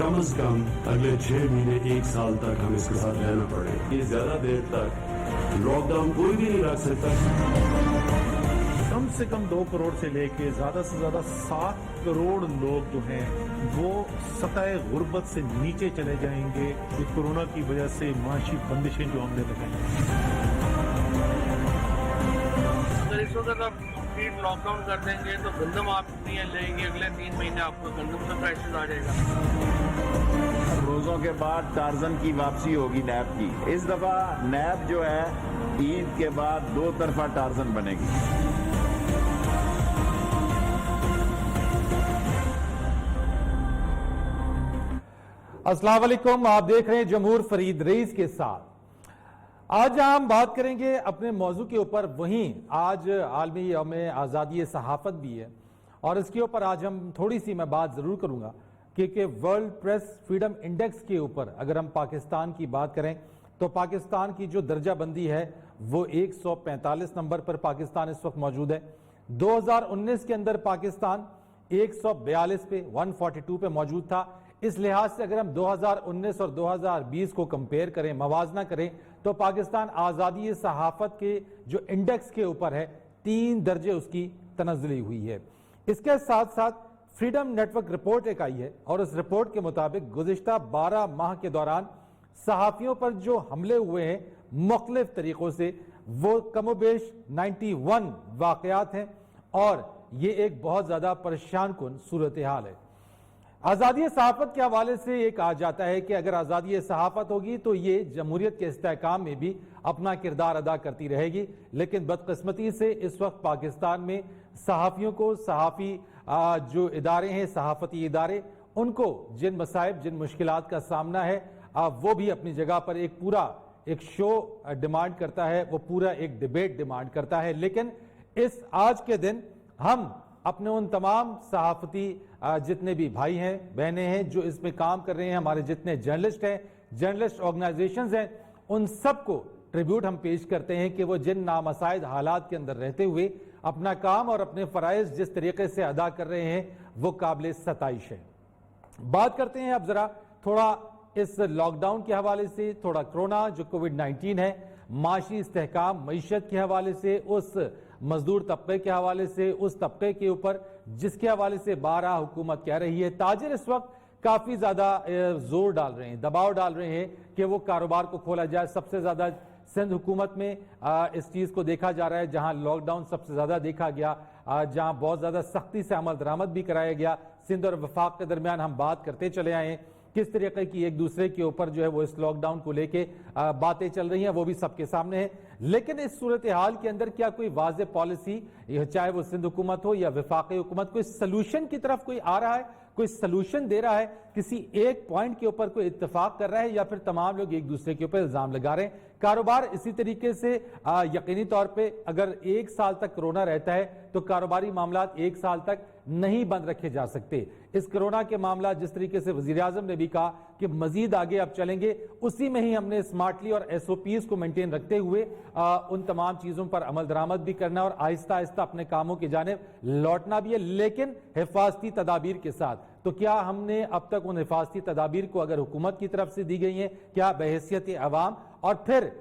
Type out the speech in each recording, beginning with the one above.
कम से कम अगले 6 महीने 1 साल तक हमें इसके साथ रहना पड़े। ये ज्यादा देर तक लॉकडाउन कोई भी नहीं रख सकता। कम से कम 2 करोड़ से लेके ज्यादा से ज्यादा 7 करोड़ लोग जो हैं वो सतह गुर्बत से नीचे चले जाएंगे, ये कोरोना की वजह से माशी बंदिशें जो हमने लगाई। अगर इस वक्त आप कंप्लीट लॉकडाउन कर देंगे तो गंदम आप नहीं लेंगे, अगले 3 महीने आपको गंदम का क्राइसिस आ जाएगा। रोजों के बाद टार्जन की वापसी होगी नैब की। इस दफा नैब जो है ईद के बाद 2 तरफा टार्जन बनेगी। अस्सलाम वालेकुम, आप देख रहे हैं जमहूर फरीद रईस के साथ। आज हम बात करेंगे अपने मौजू के ऊपर। वहीं आज आलमी यौम आज़ादी सहाफ़त भी है और इसके ऊपर आज हम थोड़ी सी मैं बात ज़रूर करूँगा कि वर्ल्ड प्रेस फ्रीडम इंडेक्स के ऊपर अगर हम पाकिस्तान की बात करें तो पाकिस्तान की जो दर्जा बंदी है वो 145 नंबर पर पाकिस्तान इस वक्त मौजूद है। 2019 के अंदर पाकिस्तान 142 पे 142 पे मौजूद था। इस लिहाज से अगर हम 2019 और 2020 को कंपेयर करें, मवाजना करें, तो पाकिस्तान आज़ादी सहाफ़त के जो इंडेक्स के ऊपर है 3 दर्जे उसकी तनज़्ज़ुली हुई है। इसके साथ साथ फ्रीडम नेटवर्क रिपोर्ट एक आई है और इस रिपोर्ट के मुताबिक गुज़िश्ता 12 माह के दौरान सहाफ़ियों पर जो हमले हुए हैं मुख्तलिफ तरीक़ों से वो कमोबेश 91 वाक़यात हैं और ये एक बहुत ज़्यादा परेशान कुन सूरत हाल है। आज़ादी सहाफ़त के हवाले से ये कहा जाता है कि अगर आज़ादी सहाफ़त होगी तो ये जमहूरियत के इस्तेहकाम में भी अपना किरदार अदा करती रहेगी, लेकिन बदकिस्मती से इस वक्त पाकिस्तान में सहाफ़ियों को, सहाफ़ी जो इदारे हैं, सहाफ़ती इदारे, उनको जिन मसाइब, जिन मुश्किलात का सामना है वो भी अपनी जगह पर एक पूरा एक शो डिमांड करता है, वो पूरा एक डिबेट डिमांड करता है। लेकिन इस आज के दिन हम अपने उन तमाम सहाफ़ती जितने भी भाई हैं, बहनें हैं जो इसमें काम कर रहे हैं, हमारे जितने जर्नलिस्ट हैं, जर्नलिस्ट ऑर्गेनाइजेशंस हैं, उन सबको ट्रिब्यूट हम पेश करते हैं कि वो जिन नामसाइद हालात के अंदर रहते हुए अपना काम और अपने फ़राइज़ जिस तरीके से अदा कर रहे हैं वो काबिल सताइश है। बात करते हैं अब ज़रा थोड़ा इस लॉकडाउन के हवाले से, थोड़ा कोरोना जो कोविड-19 है, माशी इस्तेहकाम, मईशत के हवाले से, उस मजदूर तबके के हवाले से, उस तबके के ऊपर जिसके हवाले से 12 हुकूमत कह रही है। ताजिर इस वक्त काफ़ी ज़्यादा जोर डाल रहे हैं, दबाव डाल रहे हैं कि वो कारोबार को खोला जाए। सबसे ज़्यादा सिंध हुकूमत में इस चीज़ को देखा जा रहा है, जहाँ लॉकडाउन सबसे ज़्यादा देखा गया, जहाँ बहुत ज़्यादा सख्ती से अमल दरामद भी कराया गया। सिंध और वफाक के दरमियान हम बात करते चले आए हैं किस तरीके की एक दूसरे के ऊपर जो है वो इस लॉकडाउन को लेके बातें चल रही हैं, वो भी सबके सामने है। लेकिन इस सूरत हाल के अंदर क्या कोई वाज़ेह पॉलिसी, चाहे वो सिंध हुकूमत हो या वफाकी हुकूमत, कोई सलूशन की तरफ कोई आ रहा है, कोई सलूशन दे रहा है, किसी एक पॉइंट के ऊपर कोई इत्तेफाक कर रहा है, या फिर तमाम लोग एक दूसरे के ऊपर इल्जाम लगा रहे हैं? कारोबार इसी तरीके से यकीनी तौर पे अगर 1 साल तक कोरोना रहता है तो कारोबारी मामला 1 साल तक नहीं बंद रखे जा सकते। इस कोरोना के मामला जिस तरीके से वजीर आजम ने भी कहा कि मजीद आगे अब चलेंगे, उसी में ही हमने स्मार्टली और SOPs को मेंटेन रखते हुए उन तमाम चीज़ों पर अमल दरामद भी करना और आहिस्ता आहिस्ता अपने कामों की जानिब लौटना भी है, लेकिन हिफाजती तदाबीर के साथ। तो क्या हमने अब तक उन हिफाजती तदाबीर को अगर हुकूमत की तरफ से दी गई हैं, क्या बहैसियत अवाम, और फिर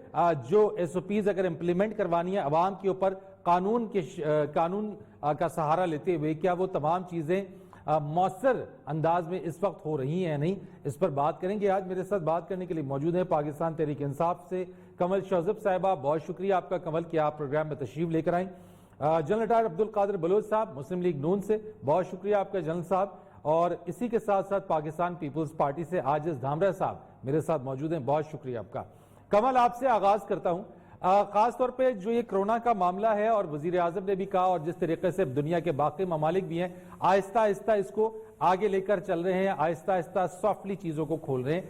जो SOPs अगर इम्प्लीमेंट करवानी है अवाम के ऊपर कानून का सहारा लेते हुए, क्या वो तमाम चीज़ें मौसर अंदाज में इस वक्त हो रही हैं या नहीं, इस पर बात करेंगे। आज मेरे साथ बात करने के लिए मौजूद है पाकिस्तान तहरीक इंसाफ से कमल शौज़ब साहिबा। बहुत शुक्रिया आपका कमल कि आप प्रोग्राम में तशरीफ लेकर आएँ। जनरल रिटायर अब्दुल कादिर बलोच साहब, मुस्लिम लीग नून से, बहुत शुक्रिया आपका जनरल साहब। और इसी के साथ साथ पाकिस्तान पीपल्स पार्टी से आजिज धामरा साहब मेरे साथ मौजूद हैं, बहुत शुक्रिया आपका। कमल, आपसे आगाज करता हूं। खास तौर पे जो ये कोरोना का मामला है और वजीर आजम ने भी कहा और जिस तरीके से दुनिया के बाकी ममालिक भी हैं, आहिस्ता आहिस्ता इसको आगे लेकर चल रहे हैं, आहिस्ता आहिस्ता सॉफ्टली चीजों को खोल रहे हैं।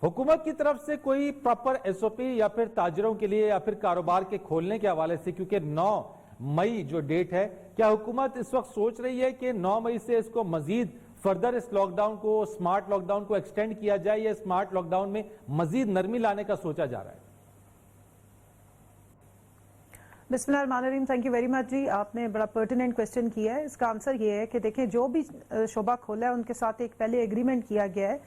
हुकूमत की तरफ से कोई प्रॉपर SOP या फिर ताजरों के लिए या फिर कारोबार के खोलने के हवाले से, क्योंकि 9 मई जो डेट है, क्या हुकूमत इस वक्त सोच रही है कि 9 मई से इसको मजीद फर्दर इस लॉकडाउन को, स्मार्ट लॉकडाउन को एक्सटेंड किया जाए या स्मार्ट लॉकडाउन में मजीद नरमी लाने का सोचा जा रहा है? बिस्मिल्लाहिर्रहमानिर्रहीम, थैंक यू वेरी मच जी। आपने बड़ा पर्टिनेंट क्वेश्चन किया है। इसका आंसर ये है कि देखें, जो भी शोबा खोला है उनके साथ एक पहले एग्रीमेंट किया गया है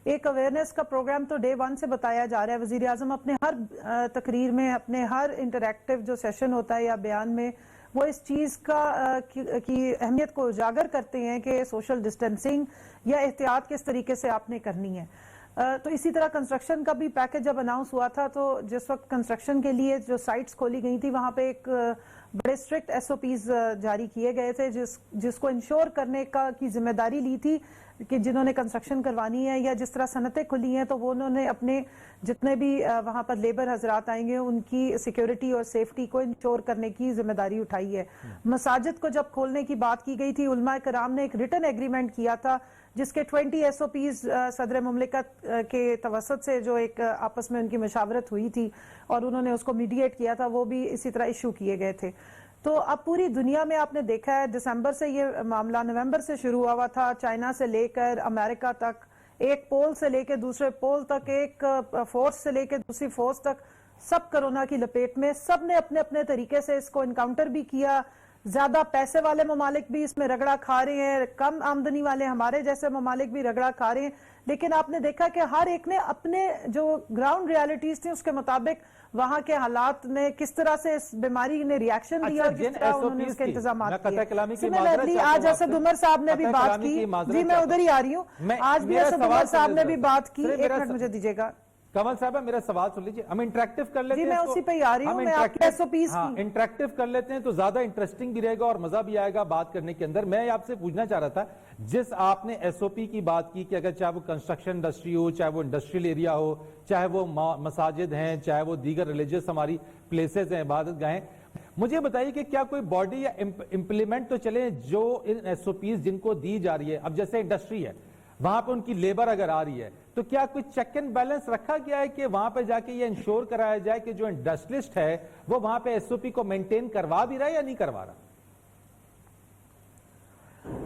एक अवेयरनेस का प्रोग्राम तो डे 1 से बताया जा रहा है। वजीर आजम अपने हर तकरीर में, अपने हर इंटरैक्टिव जो सेशन होता है या बयान में, वो इस चीज की अहमियत को उजागर करते हैं कि सोशल डिस्टेंसिंग या एहतियात किस तरीके से आपने करनी है। तो इसी तरह कंस्ट्रक्शन का भी पैकेज जब अनाउंस हुआ था, तो जिस वक्त कंस्ट्रक्शन के लिए जो साइट्स खोली गई थी, वहां पे एक बड़े स्ट्रिक्ट SOPs जारी किए गए थे, जिसको इंश्योर करने की जिम्मेदारी ली थी कि जिन्होंने कंस्ट्रक्शन करवानी है या जिस तरह सनतें खुली हैं, तो वो उन्होंने अपने जितने भी वहां पर लेबर हजरात आएंगे उनकी सिक्योरिटी और सेफ्टी को इंश्योर करने की जिम्मेदारी उठाई है। मसाजिद को जब खोलने की बात की गई थी, उलमा कराम ने एक रिटन एग्रीमेंट किया था जिसके 20 SOPs सदर मुमलिकत के तवसत से जो एक आपस में उनकी मशावरत हुई थी और उन्होंने उसको मीडिएट किया था, वो भी इसी तरह इशू किए गए थे। तो अब पूरी दुनिया में आपने देखा है, दिसंबर से ये मामला नवंबर से शुरू हुआ था, चाइना से लेकर अमेरिका तक, एक पोल से लेकर दूसरे पोल तक, एक फोर्स से लेकर दूसरी फोर्स तक, सब कोरोना की लपेट में, सब ने अपने अपने तरीके से इसको इनकाउंटर भी किया। ज्यादा पैसे वाले ममालिक भी इसमें रगड़ा खा रहे हैं, कम आमदनी वाले हमारे जैसे ममालिक भी रगड़ा खा रहे हैं, लेकिन आपने देखा कि हर एक ने अपने जो ग्राउंड रियलिटीज थी उसके मुताबिक वहां के हालात में किस तरह से इस बीमारी ने रिएक्शन दिया और किस तरह उन्होंने उसके इंतजाम किए। सिमिलरली आज असद उमर साहब ने भी बात की, जी मैं उधर ही आ रही हूँ, आज भी असद उमर साहब ने भी बात की। एक मिनट मुझे दीजिएगा कमल साहब, मेरा सवाल सुन लीजिए, हम इंटरेक्टिव कर लेते हैं। जी मैं उसी पे ही आ रही हूँ, मैं आपके SOPs की इंटरेक्टिव कर लेते हैं तो ज्यादा इंटरेस्टिंग भी रहेगा और मजा भी आएगा बात करने के अंदर। मैं आपसे पूछना चाह रहा था, जिस आपने SOP की बात की कि अगर चाहे वो कंस्ट्रक्शन इंडस्ट्री हो, चाहे वो इंडस्ट्रियल एरिया हो, चाहे वो मसाजिद हैं, चाहे वो दीगर रिलीजियस हमारी प्लेसेस हैं, इबादत गाहें, मुझे बताइए कि क्या कोई बॉडी या इंप्लीमेंट तो चले जो इन SOPs जिनको दी जा रही है, अब जैसे इंडस्ट्री है वहां पे उनकी लेबर अगर आ रही है, तो क्या कोई चेक एंड बैलेंस रखा गया है कि वहां पे जाके ये इंश्योर कराया जाए कि जो इंडस्ट्रियलिस्ट है वो वहां पे SOP को मेंटेन करवा भी रहा है या नहीं करवा रहा?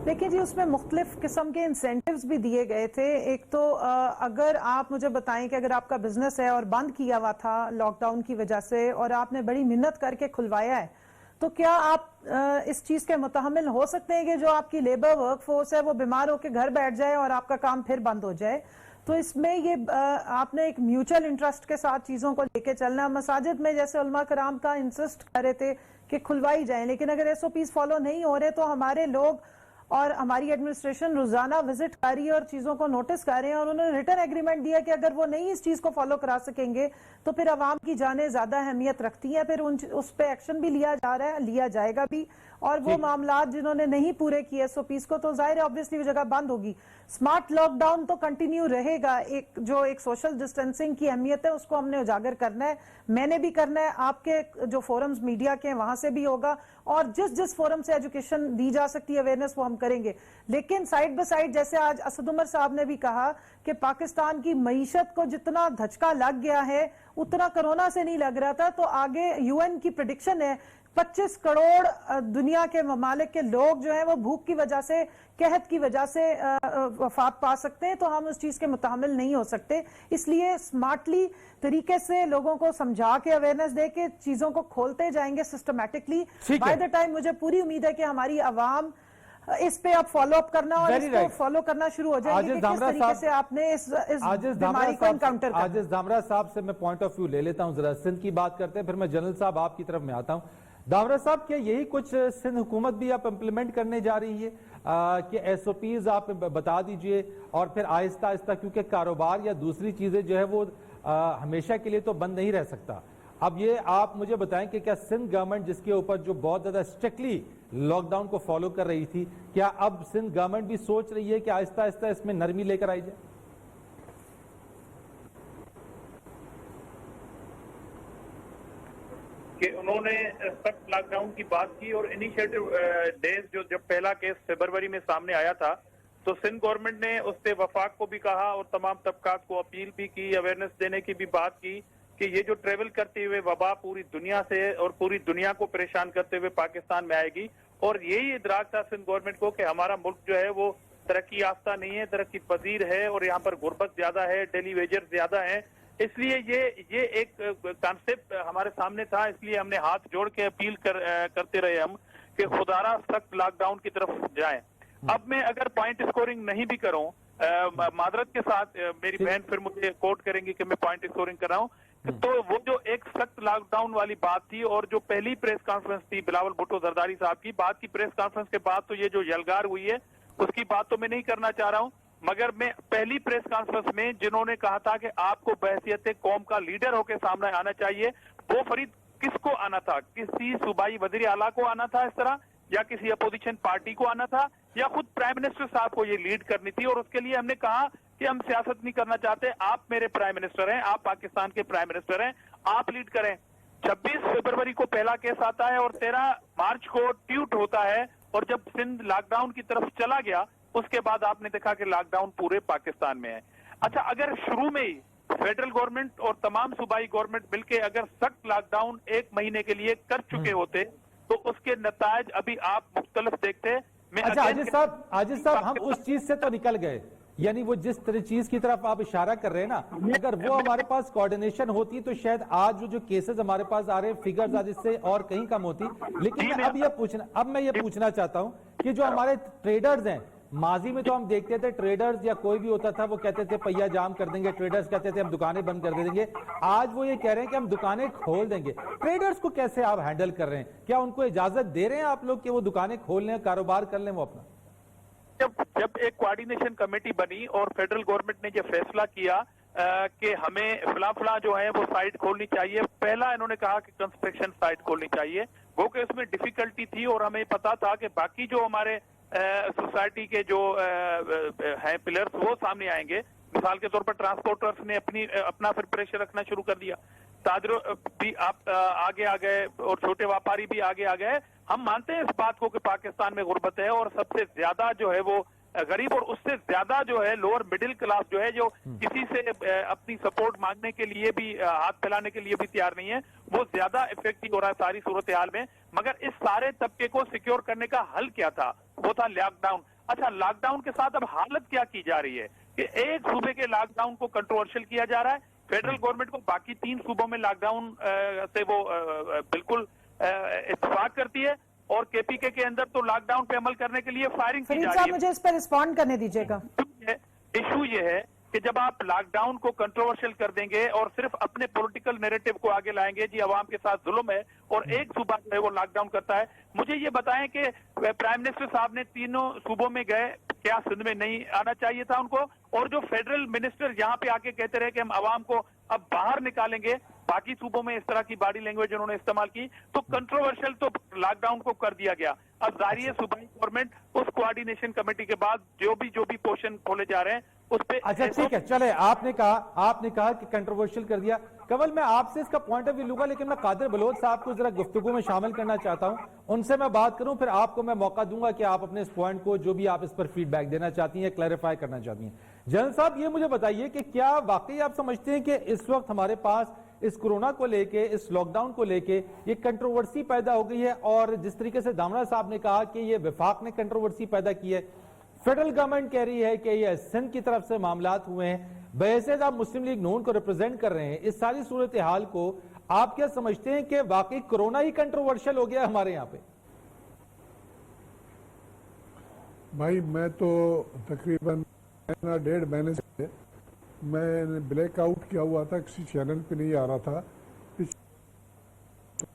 देखिए जी, उसमें मुख्तलिफ किस्म के इंसेंटिव्स भी दिए गए थे। एक तो अगर आप मुझे बताएं कि अगर आपका बिजनेस है और बंद किया हुआ था लॉकडाउन की वजह से और आपने बड़ी मेहनत करके खुलवाया है, तो क्या आप इस चीज के मुतहमिल हो सकते हैं कि जो आपकी लेबर वर्कफोर्स है वो बीमार होकर घर बैठ जाए और आपका काम फिर बंद हो जाए? तो इसमें ये आपने एक म्यूचुअल इंटरेस्ट के साथ चीजों को लेके चलना। मसाजिद में जैसे उलमा कराम का इंसिस्ट कर रहे थे कि खुलवाई जाए, लेकिन अगर SOPs फॉलो नहीं हो रहे तो हमारे लोग और हमारी एडमिनिस्ट्रेशन रोजाना विजिट कर रही है और चीजों को नोटिस कर रहे हैं, और उन्होंने रिटर्न एग्रीमेंट दिया कि अगर वो नहीं इस चीज को फॉलो करा सकेंगे तो फिर अवाम की जानें ज्यादा अहमियत रखती हैं, फिर उस पे एक्शन भी लिया जा रहा है, लिया जाएगा भी। और वो मामला जिन्होंने नहीं पूरे किए SOPs को, तो जाहिर है ऑब्वियसली वो जगह बंद होगी। स्मार्ट लॉकडाउन तो कंटिन्यू रहेगा। एक सोशल डिस्टेंसिंग की अहमियत है उसको हमने उजागर करना है, मैंने भी करना है, आपके जो फोरम्स मीडिया के हैं वहां से भी होगा, और जिस फोरम से एजुकेशन दी जा सकती है, अवेयरनेस, वो हम करेंगे। लेकिन साइड बाय साइड, जैसे आज असद उमर साहब ने भी कहा कि पाकिस्तान की मईशत को जितना धचका लग गया है उतना कोरोना से नहीं लग रहा था, तो आगे UN की प्रेडिक्शन है 25 करोड़ दुनिया के ममालिक के लोग जो हैं वो भूख की वजह से, कहत की वजह से वफात पा सकते हैं। तो हम उस चीज के मुतामिल नहीं हो सकते, इसलिए स्मार्टली तरीके से लोगों को समझा के अवेयरनेस दे के चीजों को खोलते जाएंगे सिस्टमेटिकली। बाय द टाइम मुझे पूरी उम्मीद है कि हमारी आवाम इस पे आप फॉलो अप करना और इसको फॉलो करना शुरू हो जाएगी कि किस तरीके से आपने इस बीमारी को एनकाउंटर करना। आजिज दामरा साहब से मैं पॉइंट ऑफ व्यू ले लेता हूं, जरा सिंध की बात करते हैं, फिर मैं जनरल साहब आपकी तरफ में आता हूं। दामरा साहब, क्या यही कुछ सिंध हुकूमत भी आप इम्प्लीमेंट करने जा रही है कि SOPs आप बता दीजिए और फिर आहिस्ता आहिस्ता, क्योंकि कारोबार या दूसरी चीजें जो है वो हमेशा के लिए तो बंद नहीं रह सकता। अब ये आप मुझे बताएं कि क्या सिंध गवर्नमेंट, जिसके ऊपर जो बहुत ज्यादा स्ट्रिक्टली लॉकडाउन को फॉलो कर रही थी, क्या अब सिंध गवर्नमेंट भी सोच रही है कि आहिस्ता आहिस्ता इसमें नरमी लेकर आई जाए? कि उन्होंने सख्त लॉकडाउन की बात की और इनिशिएटिव डेज जो जब पहला केस फरवरी में सामने आया था, तो सिंध गवर्नमेंट ने उस पे वफाक को भी कहा और तमाम तबकात को अपील भी की, अवेयरनेस देने की भी बात की कि ये जो ट्रेवल करते हुए वबा पूरी दुनिया से और पूरी दुनिया को परेशान करते हुए पाकिस्तान में आएगी। और यही इदराक था सिंध गवर्नमेंट को कि हमारा मुल्क जो है वो तरक्की याफ्ता नहीं है, तरक्की पजीर है और यहाँ पर गुर्बत ज्यादा है, डेली वेजर ज्यादा है। इसलिए ये एक कॉन्सेप्ट हमारे सामने था, इसलिए हमने हाथ जोड़ के अपील करते रहे हम कि खुदारा सख्त लॉकडाउन की तरफ जाएं। अब मैं अगर पॉइंट स्कोरिंग नहीं भी करूं मादरत के साथ मेरी बहन फिर मुझे कोट करेंगी कि मैं पॉइंट स्कोरिंग कर रहा हूँ। तो वो जो एक सख्त लॉकडाउन वाली बात थी और जो पहली प्रेस कॉन्फ्रेंस थी बिलावल भुट्टो जरदारी साहब की, बाद की प्रेस कॉन्फ्रेंस के बाद तो ये जो यलगार हुई है उसकी बात तो मैं नहीं करना चाह रहा हूँ, मगर मैं पहली प्रेस कॉन्फ्रेंस में जिन्होंने कहा था कि आपको बहसियत कौम का लीडर होकर सामने आना चाहिए, वो फरीद किसको आना था? किसी सूबाई वजीर आला को आना था इस तरह, या किसी अपोजिशन पार्टी को आना था, या खुद प्राइम मिनिस्टर साहब को ये लीड करनी थी? और उसके लिए हमने कहा कि हम सियासत नहीं करना चाहते, आप मेरे प्राइम मिनिस्टर हैं, आप पाकिस्तान के प्राइम मिनिस्टर हैं, आप लीड करें। 26 फरवरी को पहला केस आता है और 13 मार्च को ट्वीट होता है, और जब सिंध लॉकडाउन की तरफ चला गया उसके बाद आपने देखा कि लॉकडाउन पूरे पाकिस्तान में है। अच्छा, अगर शुरू में ही फेडरल गवर्नमेंट और तमाम सूबाई गवर्नमेंट मिलकर अगर सख्त लॉकडाउन 1 महीने के लिए कर चुके होते तो उसके नतायज अभी आप मुख्तलिफ देखते। अच्छा आजिज साहब हम उस चीज से तो निकल गए, यानी वो जिस तरह चीज की तरफ आप इशारा कर रहे हैं ना, अगर वो हमारे पास कोऑर्डिनेशन होती तो शायद आज जो केसेस हमारे पास आ रहे हैं फिगर्स आज इससे और कहीं कम होती। लेकिन मैं ये पूछना चाहता हूं कि जो हमारे ट्रेडर्स हैं, माजी में तो हम देखते थे ट्रेडर्स या कोई भी होता था वो कहते थे पहिया जाम कर देंगे, ट्रेडर्स कहते थे हम दुकानें बंद कर देंगे, आज वो ये कह रहे हैं कि हम दुकानें खोल देंगे। ट्रेडर्स को कैसे आप हैंडल कर रहे हैं? क्या उनको इजाजत दे रहे हैं आप लोग कि वो दुकानें खोल लें, कारोबार कर लें वो अपना? जब एक कोऑर्डिनेशन कमेटी बनी और फेडरल गवर्नमेंट ने ये फैसला किया कि हमें फला जो है वो साइट खोलनी चाहिए, पहला इन्होंने कहा कि कंस्ट्रक्शन साइट खोलनी चाहिए, वो कि उसमें डिफिकल्टी थी और हमें पता था कि बाकी जो हमारे सोसाइटी के जो हैं पिलर्स वो सामने आएंगे। मिसाल के तौर पर ट्रांसपोर्टर्स ने अपना फिर प्रेशर रखना शुरू कर दिया, ताजरों भी आप आगे आ गए और छोटे व्यापारी भी आगे आ गए। हम मानते हैं इस बात को कि पाकिस्तान में गुर्बत है और सबसे ज्यादा जो है वो गरीब और उससे ज्यादा जो है लोअर मिडिल क्लास जो है, जो किसी से अपनी सपोर्ट मांगने के लिए भी हाथ फैलाने के लिए भी तैयार नहीं है, वो ज्यादा इफेक्टिव हो रहा है सारी सूरत हाल में। मगर इस सारे तबके को सिक्योर करने का हल क्या था? वो था लॉकडाउन। अच्छा, लॉकडाउन के साथ अब हालत क्या की जा रही है कि एक सूबे के लॉकडाउन को कंट्रोवर्शियल किया जा रहा है, फेडरल गवर्नमेंट को बाकी 3 सूबों में लॉकडाउन से वो बिल्कुल इत्तेफाक करती है, और केपीके के अंदर तो लॉकडाउन पे अमल करने के लिए फायरिंग की जा रही है। मुझे इस पर रिस्पॉन्ड करने दीजिएगा। इशू ये है कि जब आप लॉकडाउन को कंट्रोवर्शियल कर देंगे और सिर्फ अपने पॉलिटिकल नैरेटिव को आगे लाएंगे, जी अवाम के साथ जुल्म है और एक सूबा जो है वो लॉकडाउन करता है, मुझे ये बताएं कि प्राइम मिनिस्टर साहब ने तीनों सूबों में गए, क्या सिंध में नहीं आना चाहिए था उनको? और जो फेडरल मिनिस्टर यहाँ पे आके कहते रहे कि हम अवाम को अब बाहर निकालेंगे, बाकी सूबों में इस तरह की बॉडी लैंग्वेज उन्होंने इस्तेमाल की, तो कंट्रोवर्शियल तो लॉकडाउन को कर दिया गया। अब जारी है सूबाई गवर्नमेंट उस कोऑर्डिनेशन कमेटी के बाद जो भी पोर्शन खोले जा रहे हैं उस पे। अच्छा ठीक है, चले आपने कहा कि कंट्रोवर्शियल कर दिया। कवल मैं आपसे इसका पॉइंट ऑफ व्यू लूंगा, लेकिन मैं कादिर बलोच साहब को जरा गुफ्तगू में शामिल करना चाहता हूं, उनसे मैं बात करूं, फिर आपको मैं मौका दूंगा कि आप अपने इस पॉइंट को जो भी आप इस पर फीडबैक देना चाहती हैं, क्लैरिफाई करना चाहती हैं। जनरल साहब ये मुझे बताइए कि क्या वाकई आप समझते हैं कि इस वक्त हमारे पास इस कोरोना को लेके, इस लॉकडाउन को लेके ये कंट्रोवर्सी पैदा हो गई है, और जिस तरीके से दामरा साहब ने कहा कि ये विफाक ने कंट्रोवर्सी पैदा की है, फेडरल गवर्नमेंट कह रही है कि ये सिंध की तरफ से मामलात हुए हैं, बहैसियत आप मुस्लिम लीग नून को रिप्रेजेंट कर रहे हैं, इस सारी सूरत हाल को आप क्या समझते हैं कि वाकई कोरोना ही कंट्रोवर्शियल हो गया हमारे यहाँ पे? भाई मैं तो तकरीबन 1.5 महीने से मैंने ब्लैक आउट किया हुआ था, किसी चैनल पे नहीं आ रहा था,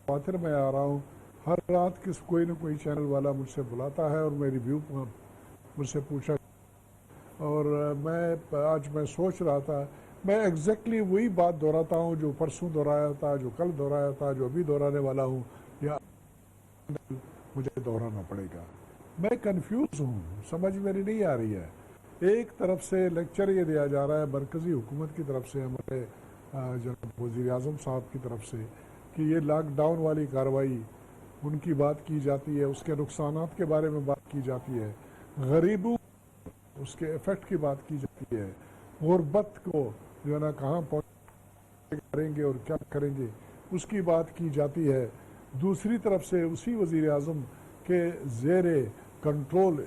खातिर मैं आ रहा हूँ। हर रात कोई न कोई चैनल वाला मुझसे बुलाता है और मैं रिव्यू मुझसे पूछा, और मैं सोच रहा था, मैं एग्जैक्टली वही बात दोहराता हूँ जो परसों दोहराया था, जो कल दोहराया था, जो अभी दोहराने वाला हूँ, या मुझे दोहराना पड़ेगा। मैं कंफ्यूज हूँ, समझ मेरी नहीं आ रही है। एक तरफ से लेक्चर ये दिया जा रहा है मरकजी हुकूमत की तरफ से, हमारे जनाब वज़ीर आज़म साहब की तरफ से, कि ये लॉकडाउन वाली कार्रवाई उनकी बात की जाती है, उसके नुकसानात के बारे में बात की जाती है, गरीबों उसके इफेक्ट की बात की जाती है, गुर्बत को जो है ना कहाँ करेंगे और क्या करेंगे उसकी बात की जाती है। दूसरी तरफ से उसी वज़ीर आज़म के ज़ेरे कंट्रोल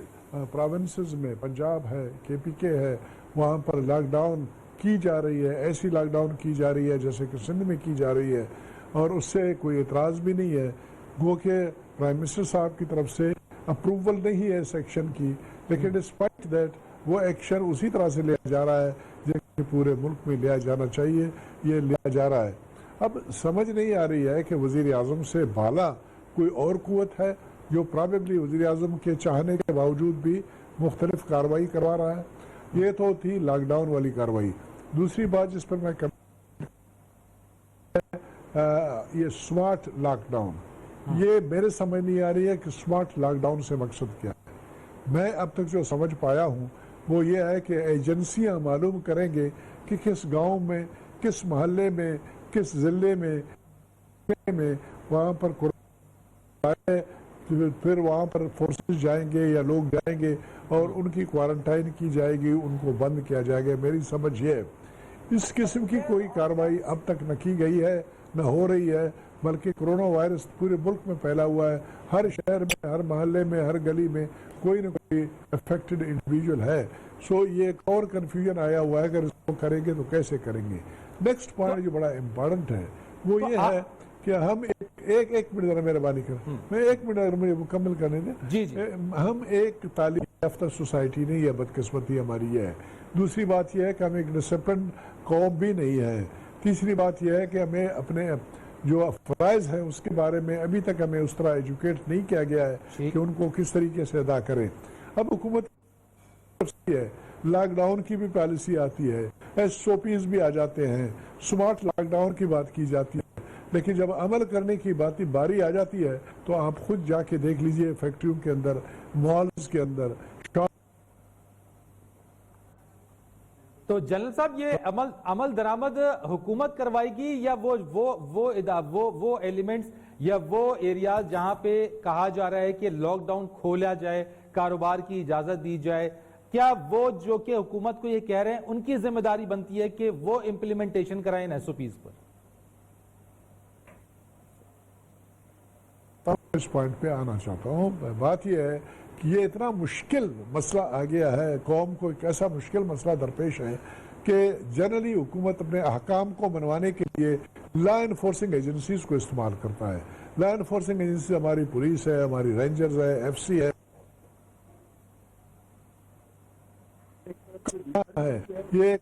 प्रोविंसेस में पंजाब है, केपीके है, वहाँ पर लॉकडाउन की जा रही है, ऐसी लॉकडाउन की जा रही है जैसे कि सिंध में की जा रही है, और उससे कोई एतराज़ भी नहीं है। गो के प्राइम मिनिस्टर साहब की तरफ से अप्रूवल नहीं है इस एक्शन की, लेकिन डिस्पाइट दैट वो एक्शन उसी तरह से लिया जा रहा है जैसे पूरे मुल्क में लिया जाना चाहिए, ये लिया जा रहा है। अब समझ नहीं आ रही है कि वज़ीर आज़म से बाला कोई और कुव्वत है जो प्रॉबेबली वज़ीर आज़म के चाहने के बावजूद भी मुख्तलिफ कार्रवाई करवा रहा है। ये तो थी लॉकडाउन वाली कार्रवाई। दूसरी बात जिस पर मैं ये स्मार्ट लॉकडाउन, ये मेरे समझ नहीं आ रही है कि स्मार्ट लॉकडाउन से मकसद क्या है। मैं अब तक जो समझ पाया हूँ वो ये है कि एजेंसियां मालूम करेंगे कि किस गांव में, किस मोहल्ले में, किस जिले में वहाँ पर फिर वहाँ पर फोर्सेस जाएंगे या लोग जाएंगे और उनकी क्वारंटाइन की जाएगी, उनको बंद किया जाएगा। मेरी समझ ये है इस किस्म की कोई कार्रवाई अब तक न की गई है, न हो रही है, बल्कि कोरोना वायरस पूरे मुल्क में फैला हुआ है। हर शहर में, हर मोहल्ले में, हर गली में कोई न कोई अफेक्टेड इंडिविजुअल है। सो ये एक और कन्फ्यूजन आया हुआ है, अगर इसको करेंगे तो कैसे करेंगे। नेक्स्ट पॉइंट जो बड़ा इम्पोर्टेंट है वो ये है कि हम एक मिनट जरा मेहरबानी कर, मैं 1 मिनट अगर मुझे मुकम्मल करने दें। जी जी। हम एक तालीम याफ्ता सोसाइटी नहीं है, बदकिस्मती हमारी ये है। दूसरी बात यह है कि हम एक डिसिप्लिन कौम भी नहीं है। तीसरी बात यह है कि हमें अपने जो फ़राइज़ हैं उसके बारे में अभी तक हमें उस तरह एजुकेट नहीं किया गया है कि उनको किस तरीके से अदा करें। अब हुकूमत है, लॉकडाउन की भी पॉलिसी आती है, SOPs भी आ जाते हैं, स्मार्ट लॉकडाउन की बात की जाती है, लेकिन जब अमल करने की बारी आ जाती है तो आप खुद जाके देख लीजिए फैक्ट्रियों के अंदर, मॉल्स के अंदर। तो जनरल साहब ये अमल दरामद हुकूमत करवाएगी या वो एलिमेंट्स या वो एरियाज जहां पे कहा जा रहा है कि लॉकडाउन खोला जाए, कारोबार की इजाजत दी जाए, क्या वो जो कि हुकूमत को ये कह रहे हैं उनकी जिम्मेदारी बनती है कि वो इंप्लीमेंटेशन कराएं SOPs पर? इस पॉइंट पे आना चाहता हूँ। बात यह है कि ये इतना मुश्किल मसला आ गया है, कौम को एक ऐसा मुश्किल मसला दरपेश है कि जनरली हुकूमत अपने अहकाम को मनवाने के लिए लॉ इन्फोर्सिंग एजेंसीज को इस्तेमाल करता है। लॉ इन्फोर्सिंग एजेंसी हमारी पुलिस है, हमारी रेंजर्स है, FC है, ये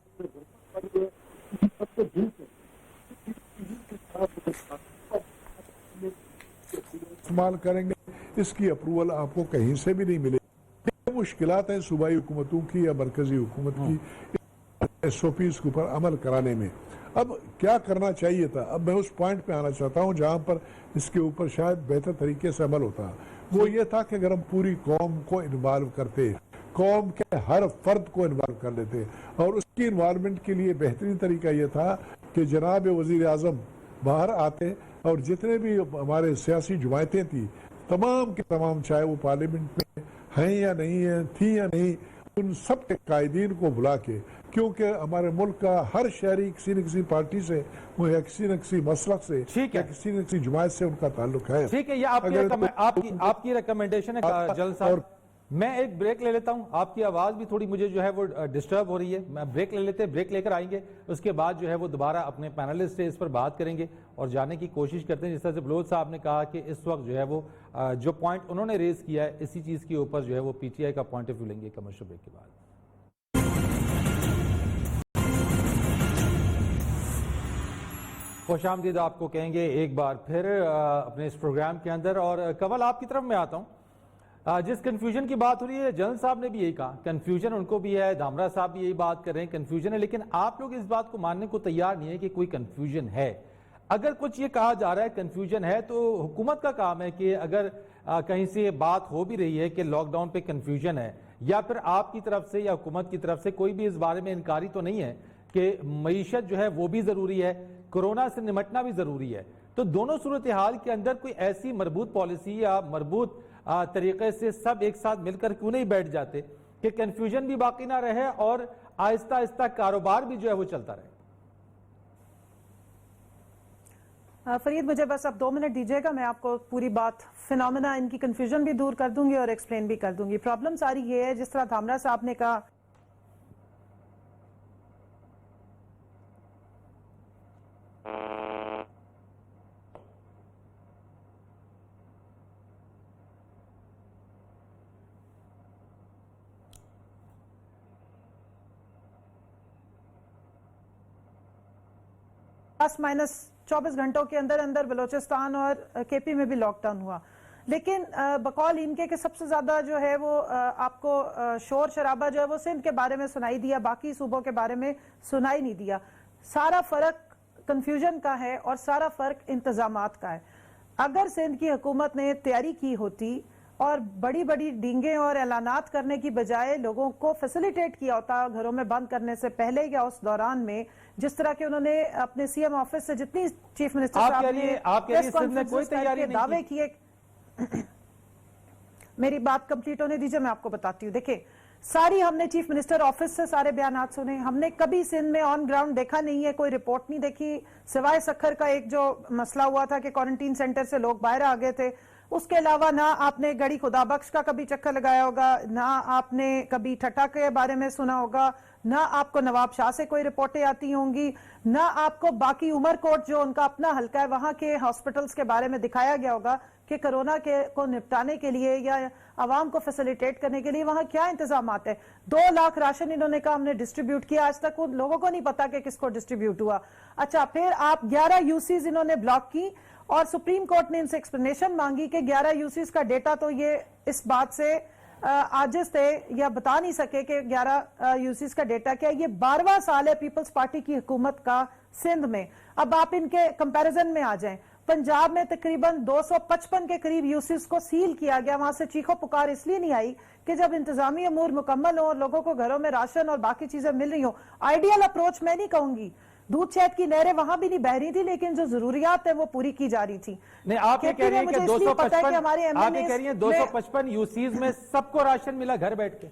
इस्तेमाल करेंगे, इसकी अप्रूवल आपको कहीं से भी नहीं मिलेगी। ये मुश्किलात हैं सूबाई हुकूमतों की या मरकजी हुकूमत की SOPs के ऊपर अमल कराने में। अब क्या करना चाहिए था, अब मैं उस पॉइंट पे आना चाहता हूँ जहाँ पर इसके ऊपर शायद बेहतर तरीके से अमल होता। वो ये था कि अगर हम पूरी कौम को इन्वॉल्व करते, कौम के हर फर्द को इन्वॉल्व कर लेते, और उसकी इन्वॉल्वमेंट के लिए बेहतरीन तरीका ये था कि जनाब वज़ीर आज़म बाहर आते और जितने भी हमारे सियासी जमायतें थी तमाम के तमाम, चाहे वो पार्लियामेंट में हैं या नहीं है, थी या नहीं, उन सब के कायदीन को बुला के, क्योंकि हमारे मुल्क का हर शहरी किसी न किसी पार्टी से, वो या किसी न किसी मसलक से या किसी न किसी जमायत से उनका ताल्लुक है। ठीक है, ये आपकी रिकमेंडेशन है जनरल साहब। मैं एक ब्रेक ले लेता हूं, आपकी आवाज भी थोड़ी मुझे जो है वो डिस्टर्ब हो रही है। मैं ब्रेक ले लेते हैं, ब्रेक लेकर आएंगे, उसके बाद जो है वो दोबारा अपने पैनलिस्ट से इस पर बात करेंगे और जानने की कोशिश करते हैं। जिस तरह से बलोच साहब ने कहा कि इस वक्त जो है वो जो पॉइंट उन्होंने रेज किया है, इसी चीज के ऊपर जो है वो PTI का पॉइंट ऑफ व्यू लेंगे कमर्शियल ब्रेक के बाद। खुश आमदीद आपको कहेंगे एक बार फिर अपने इस प्रोग्राम के अंदर। और कवल आपकी तरफ मैं आता हूं। जिस कंफ्यूजन की बात हो रही है, जनरल साहब ने भी यही कहा, कंफ्यूजन उनको भी है, धामरा साहब भी यही बात कर रहे हैं, कंफ्यूजन है, लेकिन आप लोग इस बात को मानने को तैयार नहीं है कि कोई कंफ्यूजन है। अगर कुछ ये कहा जा रहा है कंफ्यूजन है, तो हुकूमत का काम है कि अगर कहीं से बात हो भी रही है कि लॉकडाउन पे कंफ्यूजन है, या फिर आपकी तरफ से या हुकूमत की तरफ से कोई भी इस बारे में इनकारी तो नहीं है कि मईशत जो है वो भी जरूरी है, कोरोना से निमटना भी जरूरी है। तो दोनों सूरत हाल के अंदर कोई ऐसी मरबूत पॉलिसी या मरबूत तरीके से सब एक साथ मिलकर क्यों नहीं बैठ जाते कि कंफ्यूजन भी बाकी ना रहे और आहिस्ता आहिस्ता कारोबार भी जो है वो चलता रहे। फरीद, मुझे बस अब 2 मिनट दीजिएगा, मैं आपको पूरी बात, फिनोमेना, इनकी कंफ्यूजन भी दूर कर दूंगी और एक्सप्लेन भी कर दूंगी। प्रॉब्लम सारी ये है, जिस तरह धामरा साहब ने कहा, -24 घंटों के अंदर अंदर बलोचिस्तान और केपी में भी लॉकडाउन हुआ। लेकिन बकौल इनके कि सबसे ज्यादा जो है वो आपको शोर शराबा जो है वो सिंध के बारे में सुनाई दिया, बाकी सूबों के बारे में सुनाई नहीं दिया। सारा फर्क कंफ्यूजन का है और सारा फर्क इंतजामात का है। अगर सिंध की हुकूमत ने तैयारी की होती और बड़ी बड़ी डींगे और ऐलानात करने की बजाय लोगों को फैसिलिटेट किया होता घरों में बंद करने से पहले या उस दौरान में, जिस तरह के उन्होंने अपने सीएम ऑफिस से जितनी चीफ मिनिस्टर साहब ने प्रेस कॉन्फ्रेंस करके दावे किए। मेरी बात कंप्लीट होने दीजिए, मैं आपको बताती हूँ। देखिए, सारी हमने चीफ मिनिस्टर ऑफिस से सारे बयानात सुने, हमने कभी सिंध में ऑन ग्राउंड देखा नहीं है, कोई रिपोर्ट नहीं देखी, सिवाय सखर का एक जो मसला हुआ था कि क्वारंटीन सेंटर से लोग बाहर आ गए थे। उसके अलावा ना आपने गढ़ी खुदाबख्श का कभी चक्कर लगाया होगा, ना आपने कभी ठट्टा के बारे में सुना होगा, ना आपको नवाब शाह से कोई रिपोर्टें आती होंगी, ना आपको बाकी उमरकोट जो उनका अपना हल्का है वहां के हॉस्पिटल्स के बारे में दिखाया गया होगा कि कोरोना के को निपटाने के लिए या आवाम को फैसिलिटेट करने के लिए वहां क्या इंतजामात है। 2 लाख राशन इन्होंने कहा हमने डिस्ट्रीब्यूट किया, आज तक उन लोगों को नहीं पता कि किसको डिस्ट्रीब्यूट हुआ। अच्छा, फिर आप 11 यूसीज इन्होंने ब्लॉक की और सुप्रीम कोर्ट ने इनसे एक्सप्लेनेशन मांगी कि 11 यूसीज का डेटा तो ये इस बात से आजिज थे या बता नहीं सके कि 11 यूसीज का डेटा क्या है। ये 12वां साल है पीपल्स पार्टी की हुकूमत का सिंध में। अब आप इनके कंपैरिजन में आ जाएं, पंजाब में तकरीबन 255 के करीब यूसीज को सील किया गया। वहां से चीखो पुकार इसलिए नहीं आई कि जब इंतजामी अमूर मुकम्मल हो और लोगों को घरों में राशन और बाकी चीजें मिल रही हो। आइडियल अप्रोच मैं नहीं कहूंगी, दूध शहद की नहरें वहां भी नहीं बह रही थी, लेकिन जो जरूरियात है वो पूरी की जा रही थी। नहीं, आप ये कह रही हैं कि 255 255 यूसीज में सबको राशन मिला घर बैठ के।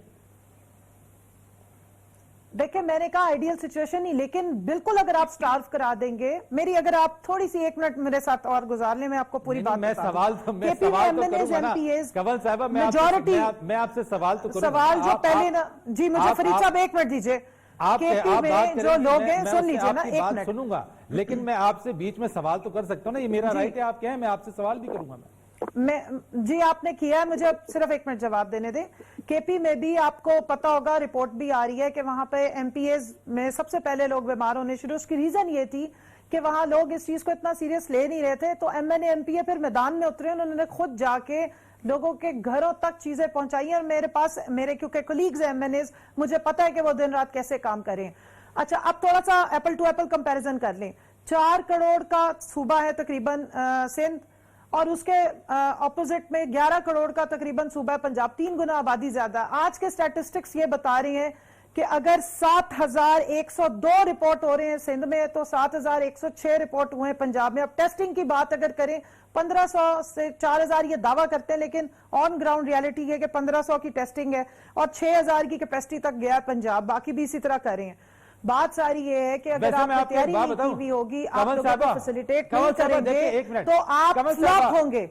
देखिए, मैंने कहा आइडियल सिचुएशन ही, लेकिन बिल्कुल अगर आप स्टार्व करा देंगे, मेरी अगर आप थोड़ी सी 1 मिनट मेरे साथ और गुजार लें, मैं आपको पूरी बात मैं सवाल तो करूंगा ना कंवल साहिबा, मेजॉरिटी मैं आपसे सवाल तो करूंगा। सवाल जो पहले ना जी, मुझे फरीद साहब 1 मिनट दीजिए। केपी में जो लोग हैं, सुन लीजिए ना, 1 मिनट सुनूंगा, लेकिन मैं आपसे बीच में सवाल तो कर सकता हूँ ना, ये मेरा राइट है। आप क्या है, मैं आपसे सवाल भी करूंगा। मैं जी, आपने किया है, मुझे सिर्फ 1 मिनट जवाब देने दें। केपी में भी आपको पता होगा, रिपोर्ट भी आ रही है कि वहां पे एमपीएस में सबसे पहले लोग बीमार होने शुरू। उसकी रीजन ये थी कि वहां लोग इस चीज को इतना सीरियस ले नहीं रहे थे, तो एमएनए एमपीए फिर मैदान में उतरे, उन्होंने खुद जाके लोगों के घरों तक चीजें पहुंचाई। और मेरे पास मेरे क्योंकि कोलीग्स हैं एमएनएस, मुझे पता है कि वो दिन रात कैसे काम करें। अच्छा, अब थोड़ा सा एप्पल टू एप्पल कंपैरिजन कर लें। 4 करोड़ का सूबा है तकरीबन सिंध, और उसके ऑपोजिट में 11 करोड़ का तकरीबन सूबा है पंजाब, 3 गुना आबादी ज्यादा। आज के स्टैटिस्टिक्स ये बता रहे हैं कि अगर 7102 रिपोर्ट हो रहे हैं सिंध में, तो 7106 रिपोर्ट हुए हैं पंजाब में। अब टेस्टिंग की बात अगर करें, 1500 से 4000 ये दावा करते हैं, लेकिन ऑन ग्राउंड रियलिटी है कि 1500 की टेस्टिंग है और 6000 की कैपेसिटी तक गया है पंजाब, बाकी भी इसी तरह कर रहे हैं। बात सारी ये है कि अगर आपने तैयारी नहीं की भी होगी, आप लोगों को फैसिलिटेट नहीं करेंगे, तो आप फ्लॉप होंगे।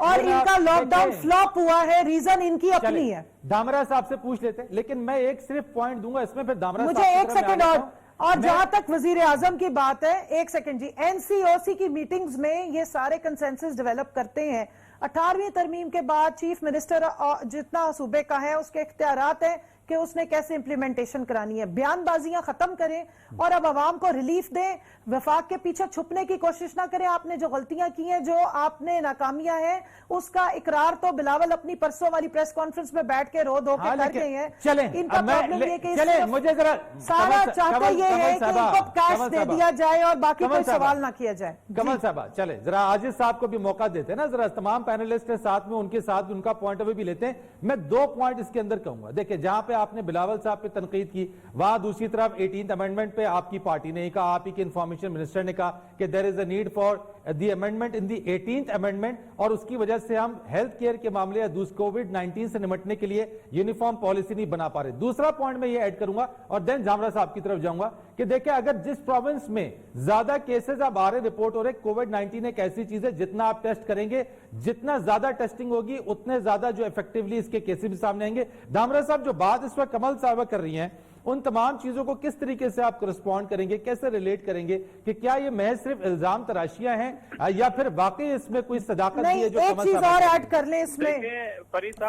और इनका लॉकडाउन फ्लॉप हुआ है, रीजन इनकी अपनी है। दामरा साहब से पूछ लेते, लेकिन मैं एक सिर्फ पॉइंट दूंगा इसमें, फिर दामरा मुझे 1 सेकंड और जहां तक वजीर आजम की बात है, 1 सेकंड जी, एनसीओसी की मीटिंग्स में ये सारे कंसेंसस डेवलप करते हैं। 18वीं तरमीम के बाद चीफ मिनिस्टर जितना सूबे का है उसके इख्तियारात है कि उसने कैसे इंप्लीमेंटेशन करानी है। बयानबाजियां खत्म करें और अब आवाम को रिलीफ दें, वफाक के पीछे छुपने की कोशिश ना करें। आपने जो गलतियां की हैं, जो आपने नाकामियां हैं, उसका इकरार तो बिलावल अपनी परसों वाली प्रेस कॉन्फ्रेंस में बैठ के रो धो के कर गए हैं। इनका प्रॉब्लम ये कि मुझे जरा सारा चाहते ये है कि इनको कैश दे दिया जाए और बाकी कोई सवाल ना किया जाए। कमल साहब, चले जरा आजिज साहब को भी मौका देते हैं ना, जरा तमाम पैनलिस्ट के साथ में उनके साथ उनका पॉइंट ऑफ व्यू भी लेते हैं। मैं 2 पॉइंट इसके अंदर कहूंगा। देखिए, जहां पे आपने बिलावल साहब पे तनकीद की, वहां दूसरी तरफ 18th अमेंडमेंट पे आपकी पार्टी ने कहा, आप ही के इंफॉर्मेशन मिनिस्टर ने कहा कि there is a need for the amendment in the 18th amendment, और उसकी वजह से हम हेल्थ केयर के मामले या कोविड-19 से निपटने के लिए यूनिफॉर्म पॉलिसी नहीं बना पा रहे। दूसरा पॉइंट मैं ये ऐड करूंगा और देन जामरा साहब की तरफ जाऊंगा कि देखिए, अगर जिस प्रोविंस में ज्यादा केसेस अब आ रहे, रिपोर्ट हो रहे, कोविड-19 एक ऐसी चीज है, जितना आप टेस्ट करेंगे, जितना ज्यादा टेस्टिंग होगी, उतने ज्यादा जो इफेक्टिवली इसके केसेस भी सामने आएंगे। दामरा साहब, जो बात इस वक्त कमल साहब कर रही हैं, ان تمام چیزوں کو کس طریقے سے آپ کرسپونڈ کریں گے, کیسے ریلیٹ کریں گے کہ کیا یہ محض صرف الزام تراشیاں ہیں یا پھر واقعی اس میں کوئی صداقت بھی نہیں, ہے جو ایک کمل چیز صاحب اور نے ایڈ کر لیں اس میں,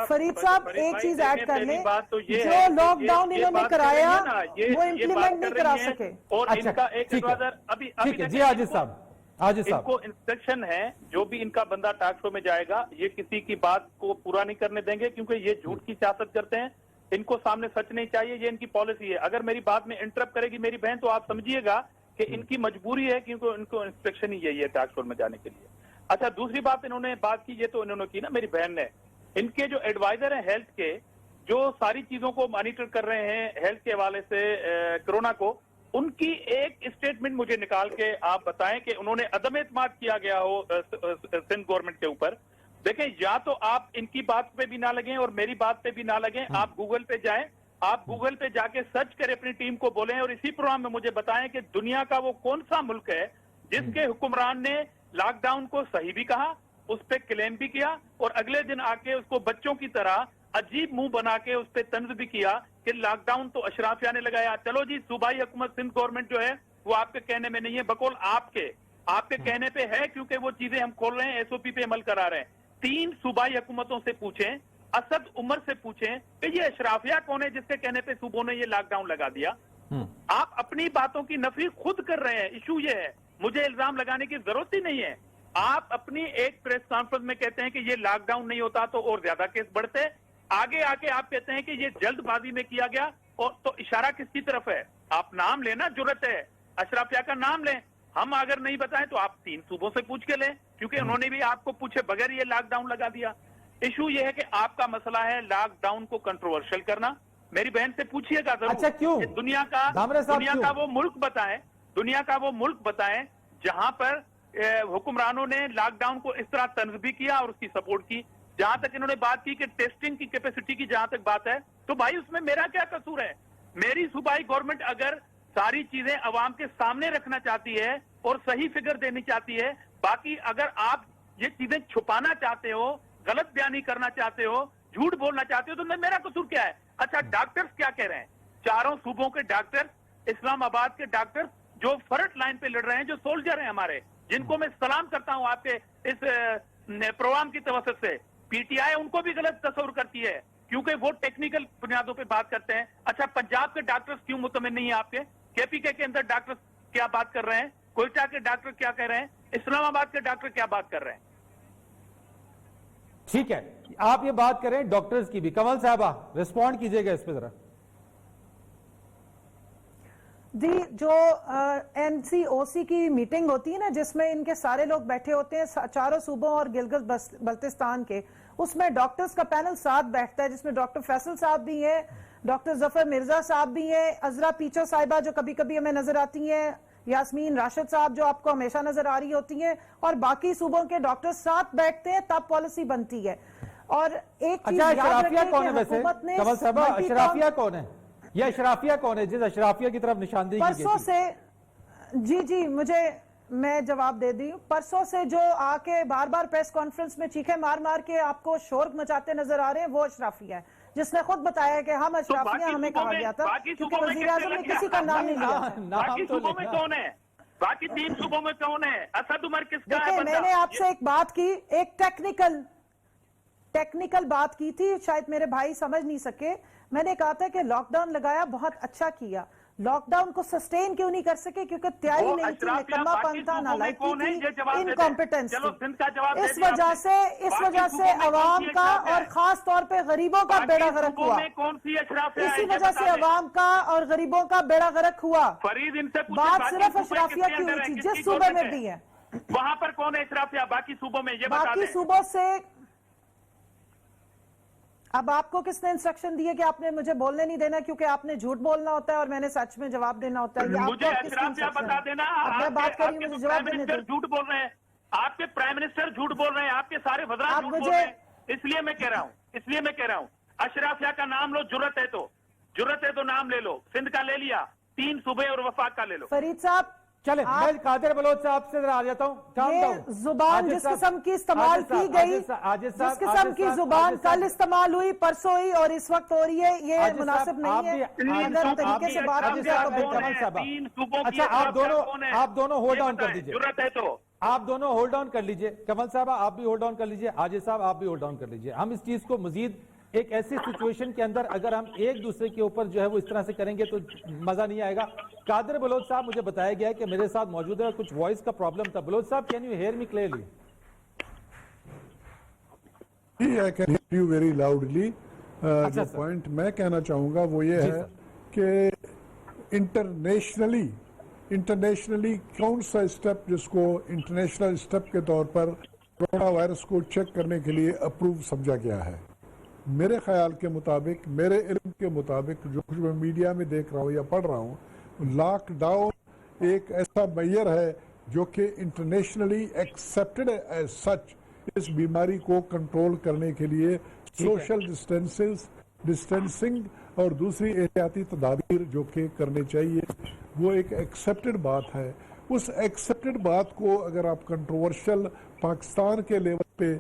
فرید صاحب ایک چیز ایڈ کر لیں, جو لاک ڈاؤن انہوں نے کرایا وہ امپلیمنٹ نہیں کرا سکے. اور ان کا ایک ٹھیک ہے, ابھی ٹھیک ہے, جی عاجز صاحب, عاجز ان صاحب, کو انسٹرکشن ہے جو بھی ان کا بندہ ٹاک شو میں جائے گا یہ کسی کی بات کو پورا نہیں کرنے دیں گے, کیونکہ یہ جھوٹ کی سیاست کرتے ہیں, ان کو سامنے سچ نہیں چاہیے, یہ ان کی پالیسی ہے. اگر میری بات میں انٹرپٹ کرے گی میری بہن تو آپ سمجھیے گا کہ ان کی مجبوری ہے, کیونکہ ان کو انسٹرکشن ہی یہی ہے ٹاک شو میں جانے کے لیے. اچھا, دوسری بات انہوں نے بات کی, یہ تو انہوں نے کی نا میری بہن نے, ان کے جو ایڈوائزر ہیں ہیلتھ کے, جو ساری چیزوں کو مانیٹر کر رہے ہیں ہیلتھ کے حوالے سے کرونا کو, ان کی ایک اسٹیٹمنٹ مجھے نکال کے آپ بتائیں کہ انہوں نے عدم اعتماد کیا گیا ہو سندھ گورنمنٹ کے اوپر. دیکھیں, یا تو آپ ان کی بات پہ بھی نہ لگیں اور میری بات پہ بھی نہ لگیں, آپ گوگل پہ جائیں, آپ گوگل پہ جا کے سرچ کریں, اپنی ٹیم کو بولیں اور اسی پروگرام میں مجھے بتائیں کہ دنیا کا وہ کون سا ملک ہے جس کے حکمران نے لاک ڈاؤن کو صحیح بھی کہا, اس پہ کلیم بھی کیا, اور اگلے دن آ کے اس کو بچوں کی طرح عجیب منہ بنا کے اس پہ طنز بھی کیا کہ لاک ڈاؤن تو اشرافیہ نے لگایا. چلو جی, صوبائی حکومت سندھ گورنمنٹ جو ہے وہ آپ کے کہنے میں نہیں ہے, بقول آپ کے کہنے پہ ہے, کیونکہ وہ چیزیں ہم کھول رہے ہیں, ایس او پی پہ عمل کرا رہے ہیں. 3 صوبائی حکومتوں سے پوچھیں, اسد عمر سے پوچھیں کہ یہ اشرافیہ کون ہے جس کے کہنے پہ صوبوں نے یہ لاک ڈاؤن لگا دیا. آپ اپنی باتوں کی نفی خود کر رہے ہیں. ایشو یہ ہے, مجھے الزام لگانے کی ضرورت ہی نہیں ہے. آپ اپنی ایک پریس کانفرنس میں کہتے ہیں کہ یہ لاک ڈاؤن نہیں ہوتا تو اور زیادہ کیس بڑھتے, آگے آ کے آپ کہتے ہیں کہ یہ جلد بازی میں کیا گیا, اور تو اشارہ کس کی طرف ہے؟ آپ نام لینا, جرت ہے, اشرافیہ کا نام لیں. ہم اگر نہیں بتائیں تو آپ 3 صوبوں سے پوچھ کے لیں, کیونکہ انہوں نے بھی آپ کو پوچھے بغیر یہ لاک ڈاؤن لگا دیا. ایشو یہ ہے کہ آپ کا مسئلہ ہے لاک ڈاؤن کو کنٹروورشل کرنا. میری بہن سے پوچھیے گا ضرور. اچھا, کیوں دنیا کا وہ ملک بتائیں, دنیا کا وہ ملک بتائیں جہاں پر حکمرانوں نے لاک ڈاؤن کو اس طرح طنز بھی کیا اور اس کی سپورٹ کی. جہاں تک انہوں نے بات کی کہ ٹیسٹنگ کی کیپیسٹی کی جہاں تک بات ہے, تو بھائی اس میں میرا کیا قصور ہے؟ میری صوبائی گورنمنٹ اگر ساری چیزیں عوام کے سامنے رکھنا چاہتی ہے اور صحیح فگر دینی چاہتی ہے, باقی اگر آپ یہ چیزیں چھپانا چاہتے ہو, غلط بیانی کرنا چاہتے ہو, جھوٹ بولنا چاہتے ہو, تو میرا قصور کیا ہے؟ اچھا, ڈاکٹرز کیا کہہ رہے ہیں؟ 4 صوبوں کے ڈاکٹر, اسلام آباد کے ڈاکٹر جو فرنٹ لائن پہ لڑ رہے ہیں, جو سولجر ہیں ہمارے, جن کو میں سلام کرتا ہوں آپ کے اس پروگرام کی توسط سے. پی ٹی آئی ان کو بھی غلط تصور کرتی ہے کیونکہ وہ ٹیکنیکل بنیادوں پہ بات کرتے ہیں. اچھا, پنجاب کے ڈاکٹرز کیوں مطمئن نہیں ہیں آپ کے پی کے اندر ڈاکٹرز کیا بات کر رہے ہیں, کوئٹہ کے ڈاکٹر کیا کہہ رہے ہیں, اسلام آباد کے ڈاکٹر کیا بات کر رہے ہیں؟ ٹھیک ہے, آپ یہ بات کریں ڈاکٹرز کی بھی. کمل صاحبہ ریسپونڈ کیجئے گا اس پہ ذرا. جی, جو این سی او سی کی میٹنگ ہوتی ہے نا, جس میں ان کے سارے لوگ بیٹھے ہوتے ہیں 4 صوبوں اور گلگت بلتستان کے, اس میں ڈاکٹرز کا پینل ساتھ بیٹھتا ہے, جس میں ڈاکٹر فیصل صاحب بھی ہیں, ڈاکٹر ظفر مرزا صاحب بھی ہیں, عذرا پیچو صاحبہ جو کبھی کبھی ہمیں نظر آتی ہیں, یاسمین راشد صاحب جو آپ کو ہمیشہ نظر آ رہی ہوتی ہیں, اور باقی صوبوں کے ڈاکٹر ساتھ بیٹھتے ہیں, تب پالیسی بنتی ہے. اور ایک چیز یاد رکھیں کہ حکومت نے کمل صاحبہ, اشرافیہ کون ہے؟ یہ اشرافیہ کون ہے جس اشرافیہ کی طرف نشاندہی کی گئی؟ پرسوں سے, جی میں جواب دے دی. پرسوں سے جو آ کے بار بار پریس کانفرنس میں چیخے مار مار کے آپ کو شور مچاتے نظر آ رہے ہیں, وہ اشرافیہ ہے جس نے خود بتایا کہ ہم اشرافیہ, ہمیں کہا گیا تھا, کیونکہ وزیر اعظم نے کسی کا نام نہیں لیا. باقی صوبوں میں کون ہے؟ باقی 3 صوبوں میں کون ہے؟ اسد عمر کس کا ہے؟ دیکھیں, میں نے آپ سے ایک بات کی, ایک ٹیکنیکل بات کی تھی, شاید میرے بھائی سمجھ نہیں سکے. میں نے کہا تھا کہ لاک ڈاؤن لگایا, بہت اچھا کیا. لاک ڈاؤن کو سسٹین کیوں نہیں کر سکے؟ کیونکہ تیاری نہیں تھی, نکما پن تھا, نالائکی تھی, انکمپیٹنس تھی. اس وجہ سے عوام کا اور خاص طور پہ غریبوں کا بیڑا غرق ہوا. اسی وجہ سے عوام کا اور غریبوں کا بیڑا غرق ہوا. بات صرف اشرافیہ کی ہوئی تھی جس صوبے میں بھی ہے. وہاں پر کون ہے اشرافیہ باقی صوبوں میں؟ یہ باقی صوبوں سے اب آپ کو کس نے انسٹرکشن دی ہے کہ آپ نے مجھے بولنے نہیں دینا کیونکہ آپ نے جھوٹ بولنا ہوتا ہے اور میں نے سچ میں جواب دینا ہوتا ہے؟ مجھے اشرافیہ بتا دینا. میں بات کر رہی ہوں, مجھے جواب دینے دیں. جھوٹ بول رہے ہیں آپ کے پرائم منسٹر, جھوٹ بول رہے ہیں آپ کے سارے وزراء جھوٹ بول رہے ہیں. اس لیے میں کہہ رہا ہوں اشرافیہ کا نام لو, جرت ہے تو نام لے لو. سندھ کا لے لیا, 3 صوبے اور وفاق کا لے لو. فرید صاحب, चले मैं कादिर बलोच साहब से जरा आ जाता हूँ। ये जुबान जिस किस्म की इस्तेमाल की गई, जिस किस्म की जुबान कल इस्तेमाल हुई, परसों हुई और इस वक्त हो रही है, ये मुनासिब नहीं है। अगर तरीके से बात की जाए तो अच्छा आप दोनों होल्ड ऑन कर दीजिए, आप दोनों होल्ड ऑन कर लीजिए। कमल साहब आप भी होल्ड ऑन कर लीजिए, आजिज साहब आप भी होल्ड ऑन कर लीजिए। हम इस चीज को मजीद एक ऐसी सिचुएशन के अंदर अगर हम एक दूसरे के ऊपर जो है वो इस तरह से करेंगे तो मजा नहीं आएगा। कादिर बलोच साहब मुझे बताया गया है कि मेरे साथ मौजूद है और कुछ वॉइस का प्रॉब्लम था। बलोच साहब can you hear me clearly? I can hear you very loudly. जो पॉइंट मैं कहना चाहूंगा वो ये है कि इंटरनेशनली कौन सा स्टेप जिसको इंटरनेशनल स्टेप के तौर पर कोरोना वायरस को चेक करने के लिए अप्रूव समझा गया है। मेरे ख्याल के मुताबिक, मेरे इल्म के मुताबिक, जो कुछ मैं मीडिया में देख रहा हूँ या पढ़ रहा हूँ, लॉकडाउन एक ऐसा मैयर है जो कि इंटरनेशनली एक्सेप्टेड एज सच इस बीमारी को कंट्रोल करने के लिए सोशल डिस्टेंसिंग और दूसरी एहतियाती तदाबीर जो कि करने चाहिए, वो एक एक्सेप्टेड बात है। उस एक्सेप्टेड बात को अगर आप कंट्रोवर्शियल पाकिस्तान के लेवल पे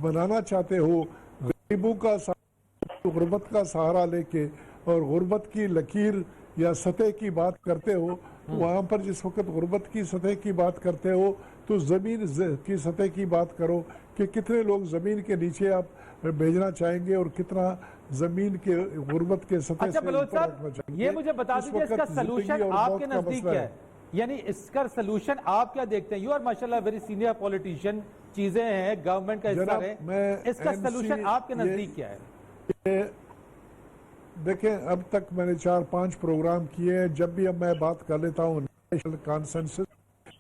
बनाना चाहते हो, गरीबों का गुर्बत का सहारा लेके और गुर्बत की लकीर या सतह की बात करते हो, वहां पर जिस वक्त गुर्बत की सतह की बात करते हो तो जमीन की सतह की बात करो कि कितने लोग जमीन के नीचे आप भेजना चाहेंगे और कितना जमीन के गुर्बत के सतह अच्छा से बलोच ऊपर साहब रखना चाहेंगे। ये मुझे बता इस दीजिए वक्त इसका जिंदगी सलूशन और आपके मौत का नजदीक मसला क्या है? यानी इसका सलूशन आप क्या देखते हैं? यू आर माशाल्लाह वेरी सीनियर पॉलिटिशियन, चीजें हैं, गवर्नमेंट का हिस्सा है, इसका सलूशन आपके नजदीक क्या है? देखें, अब तक मैंने 4-5 प्रोग्राम किए हैं। जब भी अब मैं बात कर लेता हूँ नेशनल कॉन्सेंसस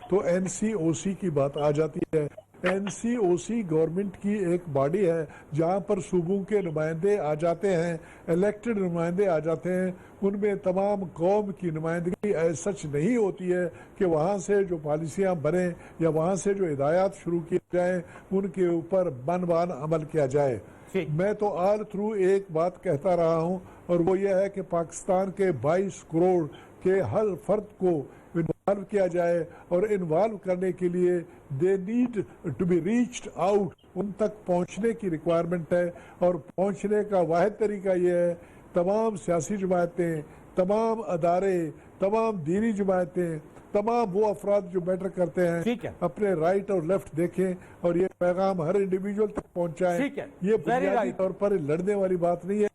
तो एनसीओसी की बात आ जाती है। एनसीओसी गवर्नमेंट की एक बॉडी है जहां पर सूबों के नुमाइंदे आ जाते हैं, इलेक्टेड नुमाइंदे आ जाते हैं। उनमें तमाम कौम की नुमाइंदगी सच नहीं होती है कि वहां से जो पॉलिसियां बने या वहां से जो हिदायत शुरू की जाए उनके ऊपर बन अमल किया जाए। मैं तो ऑल थ्रू एक बात कहता रहा हूं और वो ये है कि पाकिस्तान के 22 करोड़ के हर फर्द को इन्वॉल्व किया जाए और इन्वॉल्व करने के लिए they need to be reached out, उन तक पहुंचने की रिक्वायरमेंट है। और पहुंचने का वाहिद तरीका ये है, तमाम सियासी जमातें, तमाम अदारे, तमाम दीनी जमातें, तमाम वो अफराद जो मैटर करते हैं अपने राइट और लेफ्ट देखें और ये पैगाम हर इंडिविजुअल तक पहुंचाएं। ये बुनियादी तौर पर लड़ने वाली बात नहीं है,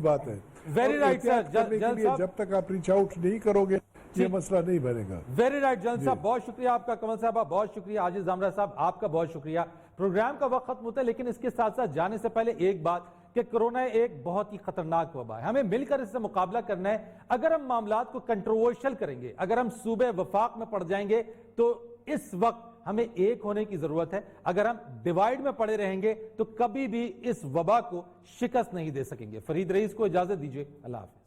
बात है। वेरी राइट सर, जब तक आप रीच आउट नहीं करोगे ये मसला नहीं बनेगा। वेरी राइट जन साहब, बहुत शुक्रिया आपका। कमल साहब बहुत शुक्रिया। आजिज जामरा साहब आपका बहुत शुक्रिया। प्रोग्राम का वक्त खत्म होता है लेकिन इसके साथ साथ जाने से पहले एक बात कि कोरोना एक बहुत ही खतरनाक वबा है, हमें मिलकर इससे मुकाबला करना है। अगर हम मामलात को कंट्रोवर्शियल करेंगे, अगर हम सूबे वफाक में पड़ जाएंगे तो इस वक्त हमें एक होने की जरूरत है। अगर हम डिवाइड में पड़े रहेंगे तो कभी भी इस वबा को शिकस्त नहीं दे सकेंगे। फरीद रईस को इजाजत दीजिए, अल्लाह हाफ़िज़।